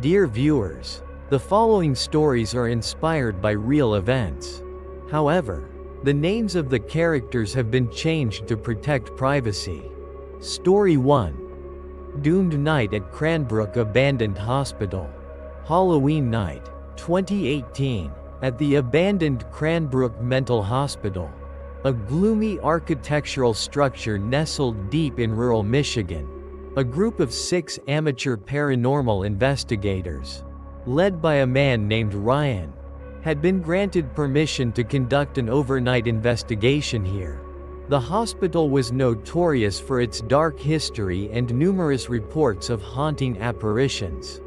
Dear viewers, the following stories are inspired by real events. However, the names of the characters have been changed to protect privacy. Story 1. Doomed Night at Cranbrook Abandoned Hospital. Halloween night, 2018, at the abandoned Cranbrook Mental Hospital. A gloomy architectural structure nestled deep in rural Michigan. A group of 6 amateur paranormal investigators, led by a man named Ryan, had been granted permission to conduct an overnight investigation here. The hospital was notorious for its dark history and numerous reports of haunting apparitions.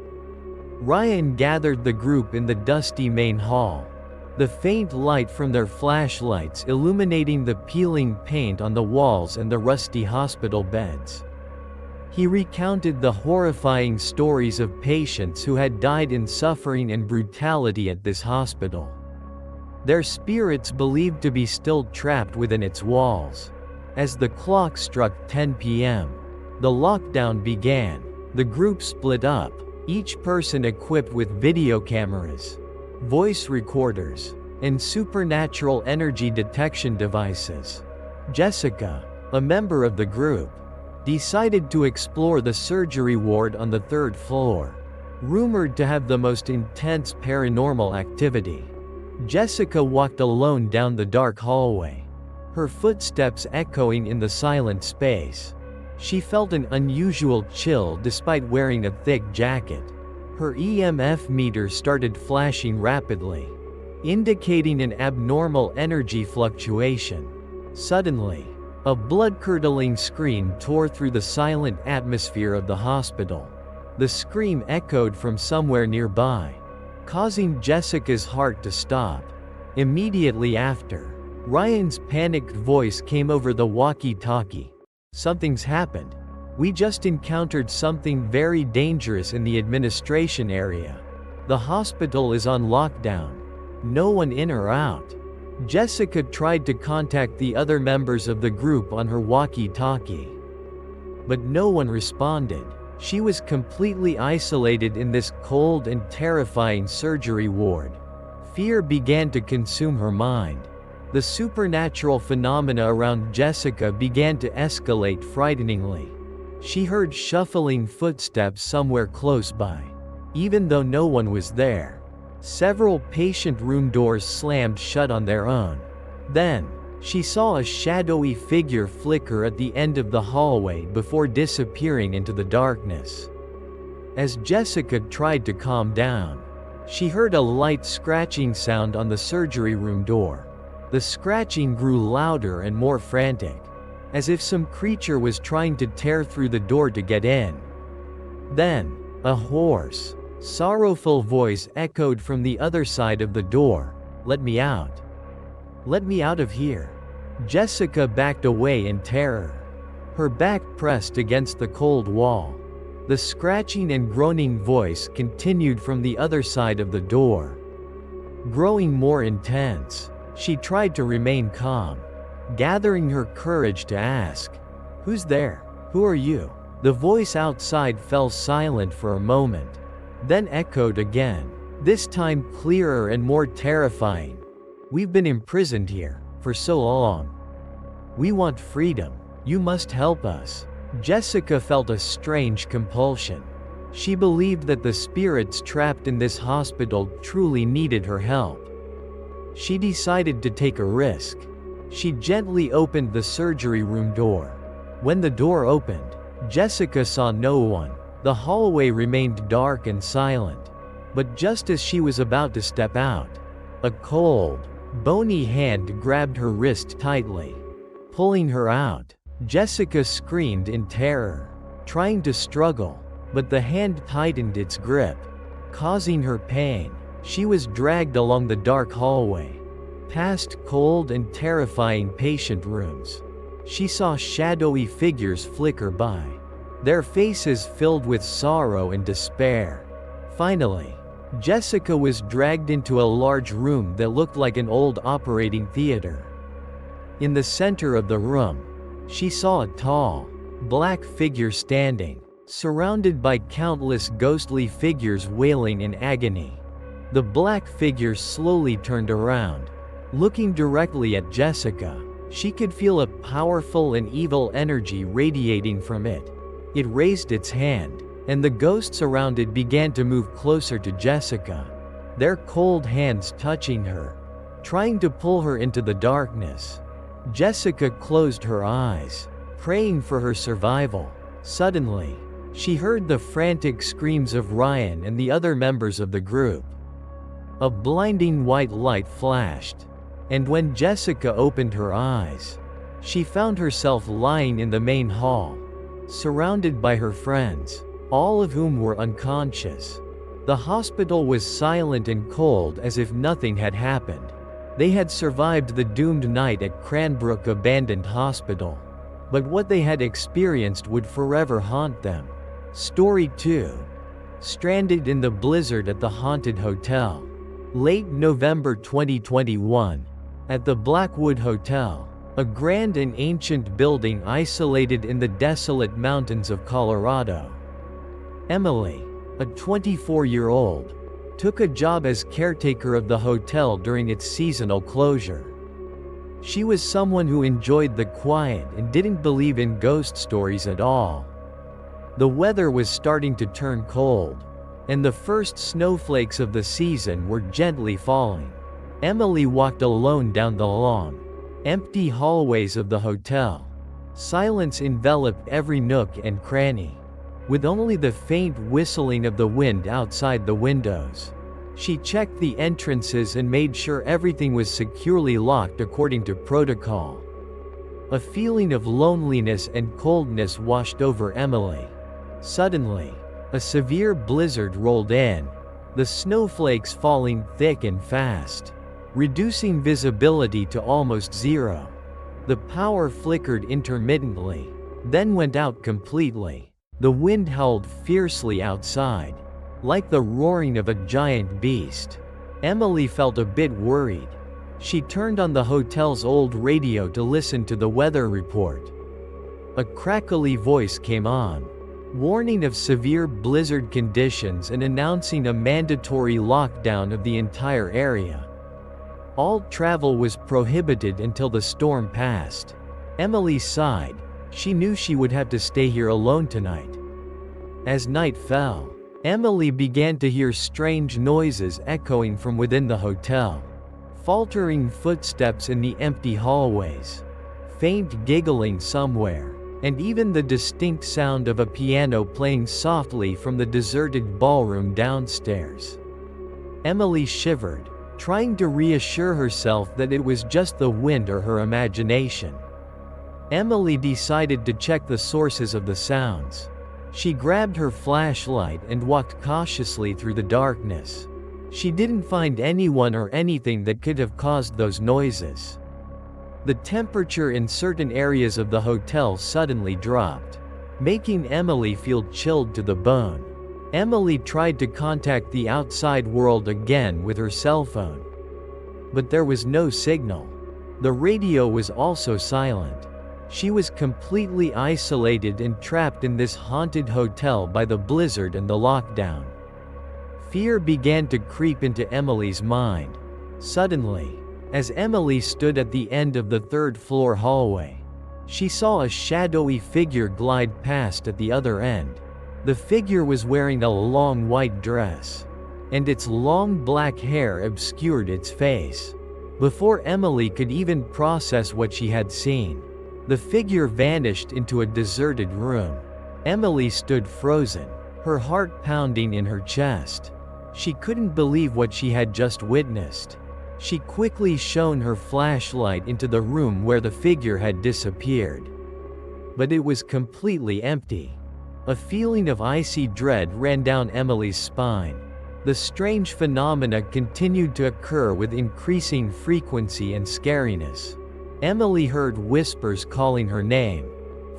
Ryan gathered the group in the dusty main hall, the faint light from their flashlights illuminating the peeling paint on the walls and the rusty hospital beds. He recounted the horrifying stories of patients who had died in suffering and brutality at this hospital. Their spirits believed to be still trapped within its walls. As the clock struck 10 p.m., the lockdown began. The group split up, each person equipped with video cameras, voice recorders, and supernatural energy detection devices. Jessica, a member of the group, decided to explore the surgery ward on the 3rd floor, rumored to have the most intense paranormal activity. Jessica walked alone down the dark hallway, her footsteps echoing in the silent space. She felt an unusual chill despite wearing a thick jacket. Her EMF meter started flashing rapidly, indicating an abnormal energy fluctuation. Suddenly, a blood-curdling scream tore through the silent atmosphere of the hospital. The scream echoed from somewhere nearby, causing Jessica's heart to stop. Immediately after, Ryan's panicked voice came over the walkie-talkie. "Something's happened. We just encountered something very dangerous in the administration area. The hospital is on lockdown. No one in or out." Jessica tried to contact the other members of the group on her walkie-talkie, but no one responded. She was completely isolated in this cold and terrifying surgery ward. Fear began to consume her mind. The supernatural phenomena around Jessica began to escalate frighteningly. She heard shuffling footsteps somewhere close by, even though no one was there. Several patient room doors slammed shut on their own. Then, she saw a shadowy figure flicker at the end of the hallway before disappearing into the darkness. As Jessica tried to calm down, she heard a light scratching sound on the surgery room door. The scratching grew louder and more frantic, as if some creature was trying to tear through the door to get in. Then, a hoarse, sorrowful voice echoed from the other side of the door, "Let me out. Let me out of here." Jessica backed away in terror, her back pressed against the cold wall. The scratching and groaning voice continued from the other side of the door, growing more intense. She tried to remain calm, gathering her courage to ask, "Who's there? Who are you?" The voice outside fell silent for a moment, then echoed again, this time clearer and more terrifying. "We've been imprisoned here for so long. We want freedom. You must help us." Jessica felt a strange compulsion. She believed that the spirits trapped in this hospital truly needed her help. She decided to take a risk. She gently opened the surgery room door. When the door opened, Jessica saw no one. The hallway remained dark and silent. But just as she was about to step out, a cold, bony hand grabbed her wrist tightly, pulling her out. Jessica screamed in terror, trying to struggle, but the hand tightened its grip, causing her pain. She was dragged along the dark hallway, past cold and terrifying patient rooms. She saw shadowy figures flicker by, their faces filled with sorrow and despair. Finally, Jessica was dragged into a large room that looked like an old operating theater. In the center of the room, she saw a tall, black figure standing, surrounded by countless ghostly figures wailing in agony. The black figure slowly turned around. Looking directly at Jessica, she could feel a powerful and evil energy radiating from it. It raised its hand, and the ghosts around it began to move closer to Jessica, their cold hands touching her, trying to pull her into the darkness. Jessica closed her eyes, praying for her survival. Suddenly, she heard the frantic screams of Ryan and the other members of the group. A blinding white light flashed, and when Jessica opened her eyes, she found herself lying in the main hall, surrounded by her friends, all of whom were unconscious. The hospital was silent and cold as if nothing had happened. They had survived the doomed night at Cranbrook Abandoned Hospital, but what they had experienced would forever haunt them. Story 2. Stranded in the blizzard at the haunted hotel. Late November 2021. At the Blackwood Hotel, a grand and ancient building isolated in the desolate mountains of Colorado. Emily, a 24-year-old, took a job as caretaker of the hotel during its seasonal closure. She was someone who enjoyed the quiet and didn't believe in ghost stories at all. The weather was starting to turn cold, and the first snowflakes of the season were gently falling. Emily walked alone down the long, empty hallways of the hotel. Silence enveloped every nook and cranny, with only the faint whistling of the wind outside the windows. She checked the entrances and made sure everything was securely locked according to protocol. A feeling of loneliness and coldness washed over Emily. Suddenly, a severe blizzard rolled in, the snowflakes falling thick and fast, reducing visibility to almost zero. The power flickered intermittently, then went out completely. The wind howled fiercely outside, like the roaring of a giant beast. Emily felt a bit worried. She turned on the hotel's old radio to listen to the weather report. A crackly voice came on, warning of severe blizzard conditions and announcing a mandatory lockdown of the entire area. All travel was prohibited until the storm passed. Emily sighed. She knew she would have to stay here alone tonight. As night fell, Emily began to hear strange noises echoing from within the hotel. Faltering footsteps in the empty hallways, faint giggling somewhere, and even the distinct sound of a piano playing softly from the deserted ballroom downstairs. Emily shivered, trying to reassure herself that it was just the wind or her imagination. Emily decided to check the sources of the sounds. She grabbed her flashlight and walked cautiously through the darkness. She didn't find anyone or anything that could have caused those noises. The temperature in certain areas of the hotel suddenly dropped, making Emily feel chilled to the bone. Emily tried to contact the outside world again with her cell phone, but there was no signal. The radio was also silent. She was completely isolated and trapped in this haunted hotel by the blizzard and the lockdown. Fear began to creep into Emily's mind. Suddenly, as Emily stood at the end of the third-floor hallway, she saw a shadowy figure glide past at the other end. The figure was wearing a long white dress, and its long black hair obscured its face. Before Emily could even process what she had seen, the figure vanished into a deserted room. Emily stood frozen, her heart pounding in her chest. She couldn't believe what she had just witnessed. She quickly shone her flashlight into the room where the figure had disappeared. But it was completely empty. A feeling of icy dread ran down Emily's spine. The strange phenomena continued to occur with increasing frequency and scariness. Emily heard whispers calling her name,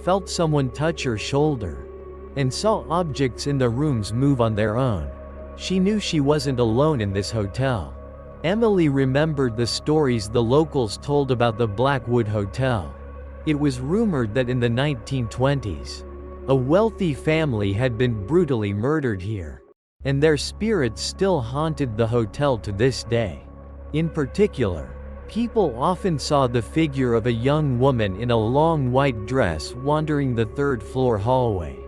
felt someone touch her shoulder, and saw objects in the rooms move on their own. She knew she wasn't alone in this hotel. Emily remembered the stories the locals told about the Blackwood Hotel. It was rumored that in the 1920s, A wealthy family had been brutally murdered here, and their spirits still haunted the hotel to this day. In particular, people often saw the figure of a young woman in a long white dress wandering the third-floor hallway.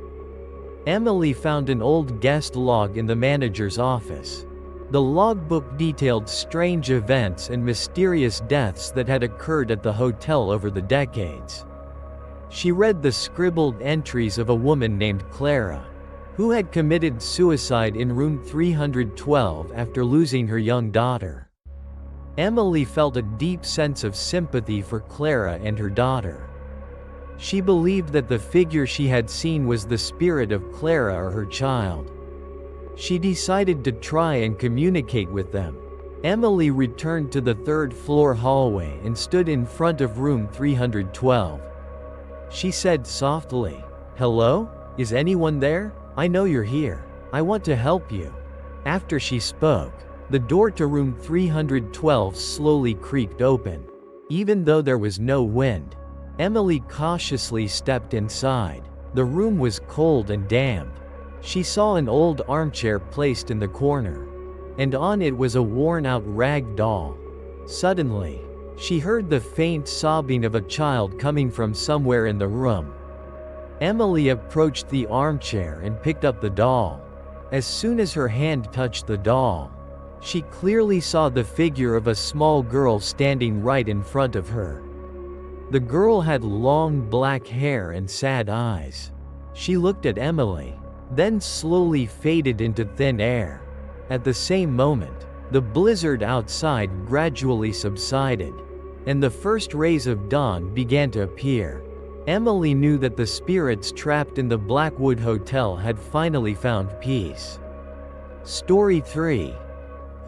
Emily found an old guest log in the manager's office. The logbook detailed strange events and mysterious deaths that had occurred at the hotel over the decades. She read the scribbled entries of a woman named Clara, who had committed suicide in room 312 after losing her young daughter. Emily felt a deep sense of sympathy for Clara and her daughter. She believed that the figure she had seen was the spirit of Clara or her child. She decided to try and communicate with them. Emily returned to the third-floor hallway and stood in front of room 312. She said softly, "Hello? Is anyone there? I know you're here. I want to help you." After she spoke, the door to room 312 slowly creaked open. Even though there was no wind, Emily cautiously stepped inside. The room was cold and damp. She saw an old armchair placed in the corner, and on it was a worn-out rag doll. Suddenly, she heard the faint sobbing of a child coming from somewhere in the room. Emily approached the armchair and picked up the doll. As soon as her hand touched the doll, she clearly saw the figure of a small girl standing right in front of her. The girl had long black hair and sad eyes. She looked at Emily, then slowly faded into thin air. At the same moment, the blizzard outside gradually subsided, and the first rays of dawn began to appear. Emily knew that the spirits trapped in the Blackwood Hotel had finally found peace. Story 3.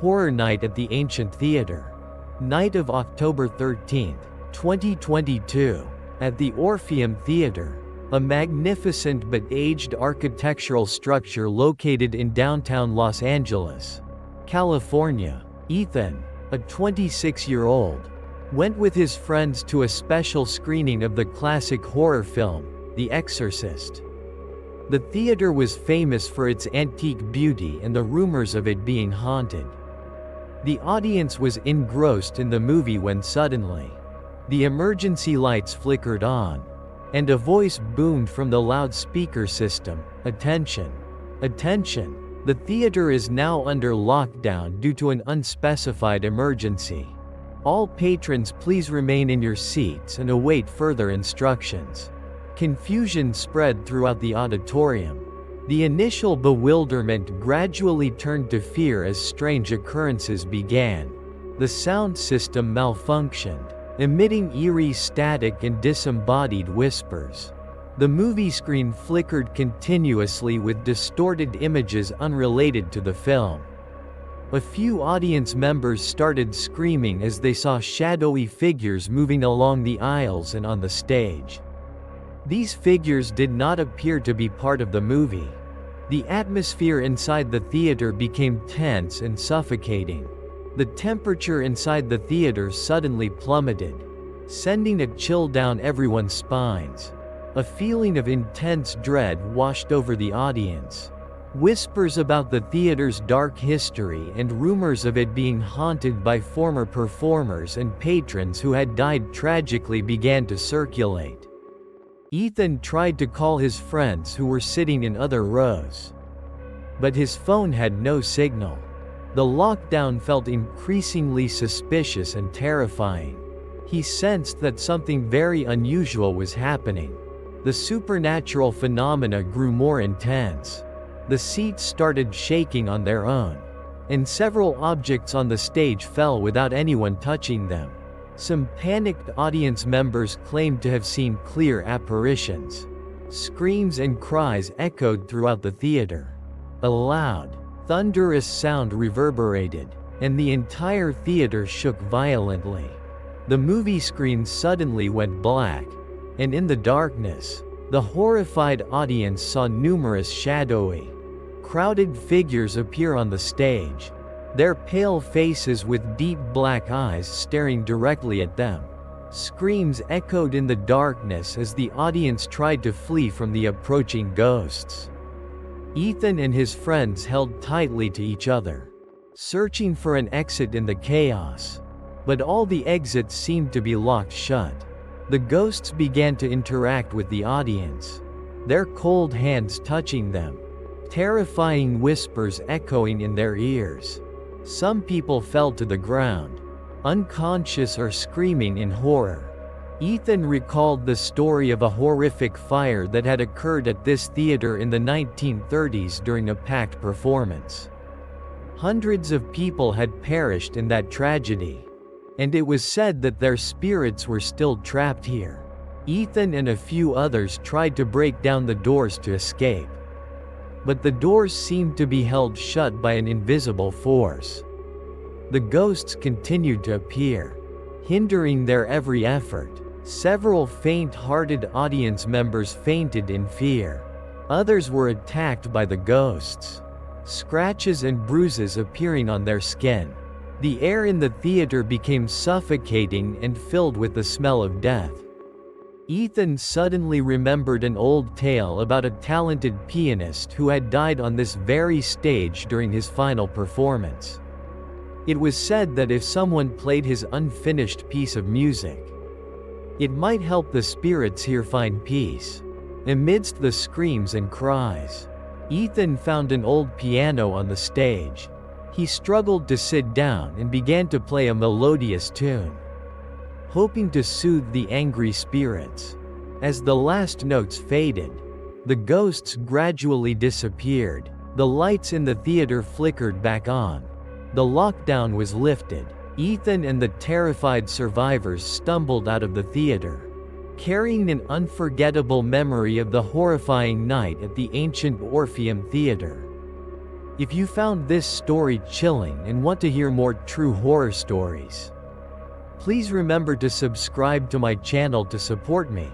Horror Night at the Ancient Theater. Night of October 13, 2022, at the Orpheum Theater, a magnificent but aged architectural structure located in downtown Los Angeles, California. Ethan, a 26-year-old, went with his friends to a special screening of the classic horror film, The Exorcist. The theater was famous for its antique beauty and the rumors of it being haunted. The audience was engrossed in the movie when suddenly, the emergency lights flickered on, and a voice boomed from the loudspeaker system, "Attention! Attention! The theater is now under lockdown due to an unspecified emergency. All patrons please remain in your seats and await further instructions." Confusion spread throughout the auditorium. The initial bewilderment gradually turned to fear as strange occurrences began. The sound system malfunctioned, emitting eerie static and disembodied whispers. The movie screen flickered continuously with distorted images unrelated to the film. A few audience members started screaming as they saw shadowy figures moving along the aisles and on the stage. These figures did not appear to be part of the movie. The atmosphere inside the theater became tense and suffocating. The temperature inside the theater suddenly plummeted, sending a chill down everyone's spines. A feeling of intense dread washed over the audience. Whispers about the theater's dark history and rumors of it being haunted by former performers and patrons who had died tragically began to circulate. Ethan tried to call his friends who were sitting in other rows, but his phone had no signal. The lockdown felt increasingly suspicious and terrifying. He sensed that something very unusual was happening. The supernatural phenomena grew more intense. The seats started shaking on their own, and several objects on the stage fell without anyone touching them. Some panicked audience members claimed to have seen clear apparitions. Screams and cries echoed throughout the theater. A loud, thunderous sound reverberated, and the entire theater shook violently. The movie screen suddenly went black, and in the darkness, the horrified audience saw numerous shadowy, crowded figures appear on the stage, their pale faces with deep black eyes staring directly at them. Screams echoed in the darkness as the audience tried to flee from the approaching ghosts. Ethan and his friends held tightly to each other, searching for an exit in the chaos. But all the exits seemed to be locked shut. The ghosts began to interact with the audience, their cold hands touching them, terrifying whispers echoing in their ears. Some people fell to the ground, unconscious or screaming in horror. Ethan recalled the story of a horrific fire that had occurred at this theater in the 1930s during a packed performance. Hundreds of people had perished in that tragedy, and it was said that their spirits were still trapped here. Ethan and a few others tried to break down the doors to escape, but the doors seemed to be held shut by an invisible force. The ghosts continued to appear, hindering their every effort. Several faint-hearted audience members fainted in fear. Others were attacked by the ghosts, scratches and bruises appearing on their skin. The air in the theater became suffocating and filled with the smell of death. Ethan suddenly remembered an old tale about a talented pianist who had died on this very stage during his final performance. It was said that if someone played his unfinished piece of music, it might help the spirits here find peace. Amidst the screams and cries, Ethan found an old piano on the stage. He struggled to sit down and began to play a melodious tune, hoping to soothe the angry spirits. As the last notes faded, the ghosts gradually disappeared. The lights in the theater flickered back on. The lockdown was lifted. Ethan and the terrified survivors stumbled out of the theater, carrying an unforgettable memory of the horrifying night at the ancient Orpheum Theater. If you found this story chilling and want to hear more true horror stories, please remember to subscribe to my channel to support me.